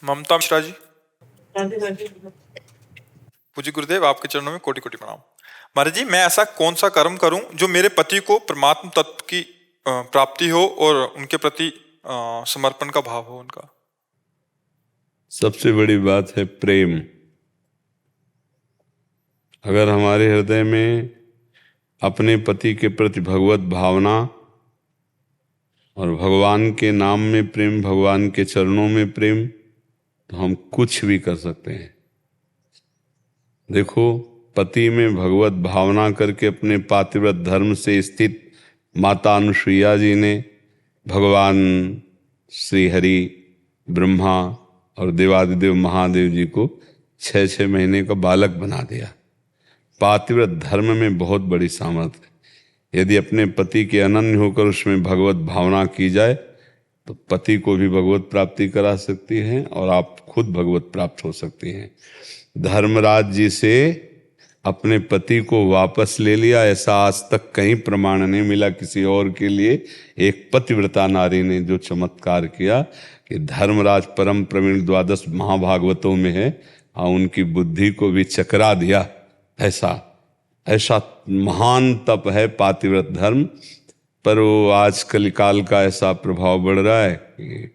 ममता मिश्रा जी। हाँ जी। पूज्य गुरुदेव, आपके चरणों में कोटि कोटि प्रणाम। महाराज जी, मैं ऐसा कौन सा कर्म करूं जो मेरे पति को परमात्म तत्व की प्राप्ति हो और उनके प्रति समर्पण का भाव हो उनका? सबसे बड़ी बात है प्रेम। अगर हमारे हृदय में अपने पति के प्रति भगवत भावना और भगवान के नाम में प्रेम, भगवान के चरणों में प्रेम, तो हम कुछ भी कर सकते हैं। देखो, पति में भगवत भावना करके अपने पातिव्रत धर्म से स्थित माता अनुसुईया जी ने भगवान श्री हरि, ब्रह्मा और देवादिदेव महादेव जी को 6 महीने का बालक बना दिया। पातिव्रत धर्म में बहुत बड़ी सामर्थ्य है। यदि अपने पति के अनन्य होकर उसमें भगवत भावना की जाए तो पति को भी भगवत प्राप्ति करा सकती है और आप खुद भगवत प्राप्त हो सकती हैं। धर्मराज जी से अपने पति को वापस ले लिया, ऐसा आज तक कहीं प्रमाण नहीं मिला किसी और के लिए। एक पतिव्रता नारी ने जो चमत्कार किया कि धर्मराज परम प्रवीण 12 महाभागवतों में है, उनकी बुद्धि को भी चकरा दिया। ऐसा महान तप है पातिव्रत धर्म। पर वो आज कलिकाल का ऐसा प्रभाव बढ़ रहा है कि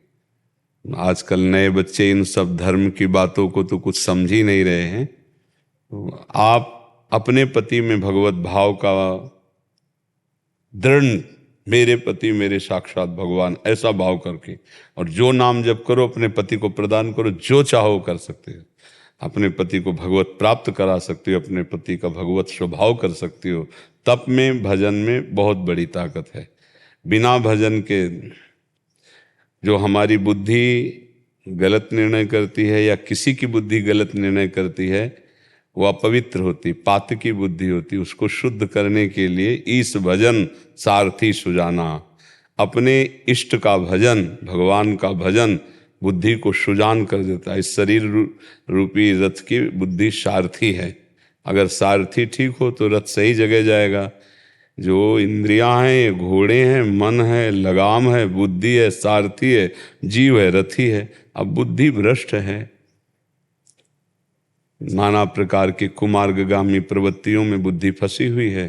आजकल नए बच्चे इन सब धर्म की बातों को तो कुछ समझ ही नहीं रहे हैं। तो आप अपने पति में भगवत भाव का दृढ़, मेरे पति मेरे साक्षात भगवान, ऐसा भाव करके, और जो नाम जप करो अपने पति को प्रदान करो, जो चाहो कर सकते हो। अपने पति को भगवत प्राप्त करा सकते हो, अपने पति का भगवत स्वभाव कर सकते हो। तप में, भजन में बहुत बड़ी ताकत है। बिना भजन के जो हमारी बुद्धि गलत निर्णय करती है या किसी की बुद्धि गलत निर्णय करती है, वो अपवित्र होती, पातकी बुद्धि होती। उसको शुद्ध करने के लिए ईश भजन सारथी सुजाना, अपने इष्ट का भजन, भगवान का भजन बुद्धि को सुजान कर देता है। इस शरीर रूपी रथ की बुद्धि सारथी है। अगर सारथी ठीक हो तो रथ सही जगह जाएगा। जो इंद्रियां हैं ये घोड़े हैं, मन है लगाम है, बुद्धि है सारथी है, जीव है रथी है। अब बुद्धि भ्रष्ट है, नाना प्रकार के कुमार्गगामी प्रवृत्तियों में बुद्धि फंसी हुई है।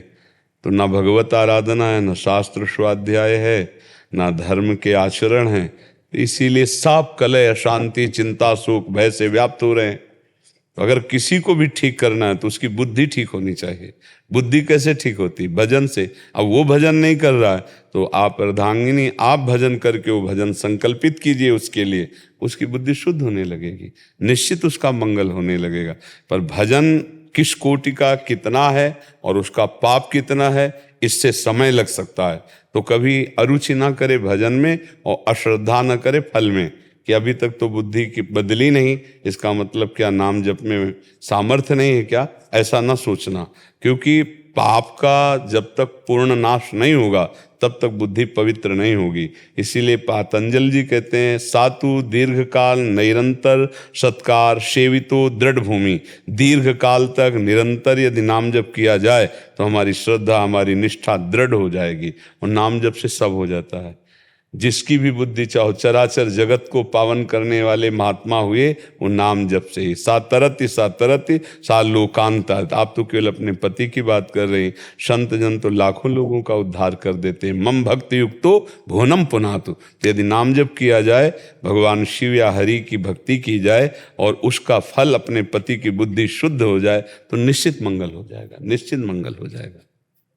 तो ना भगवत आराधना है, ना शास्त्र स्वाध्याय है, ना धर्म के आचरण है। इसीलिए साप कलह, अशांति, चिंता, शोक, भय से व्याप्त हो रहे हैं। तो अगर किसी को भी ठीक करना है तो उसकी बुद्धि ठीक होनी चाहिए। बुद्धि कैसे ठीक होती? भजन से। अब वो भजन नहीं कर रहा है तो आप अर्धांगिनी, आप भजन करके वो भजन संकल्पित कीजिए उसके लिए, उसकी बुद्धि शुद्ध होने लगेगी, निश्चित उसका मंगल होने लगेगा। पर भजन किस कोटि का कितना है और उसका पाप कितना है, इससे समय लग सकता है। तो कभी अरुचि ना करे भजन में और अश्रद्धा न करे फल में कि अभी तक तो बुद्धि की बदली नहीं, इसका मतलब क्या नाम जप में सामर्थ्य नहीं है क्या? ऐसा ना सोचना, क्योंकि पाप का जब तक पूर्ण नाश नहीं होगा तब तक बुद्धि पवित्र नहीं होगी। इसीलिए पतंजलि जी कहते हैं, सातु दीर्घ काल निरंतर सत्कार सेवितो दृढ़ भूमि। दीर्घ काल तक निरंतर यदि नाम जप किया जाए तो हमारी श्रद्धा, हमारी निष्ठा दृढ़ हो जाएगी और नाम जप से सब हो जाता है। जिसकी भी बुद्धि चाहो, चराचर जगत को पावन करने वाले महात्मा हुए वो नाम जप से ही। सा तरति सा लोकांत। आप तो केवल अपने पति की बात कर रहे हैं, संत जन तो लाखों लोगों का उद्धार कर देते हैं। मम भक्ति युक्तो भुवनम पुनातु। यदि नाम जप किया जाए, भगवान शिव या हरि की भक्ति की जाए और उसका फल अपने पति की बुद्धि शुद्ध हो जाए तो निश्चित मंगल हो जाएगा, निश्चित मंगल हो जाएगा।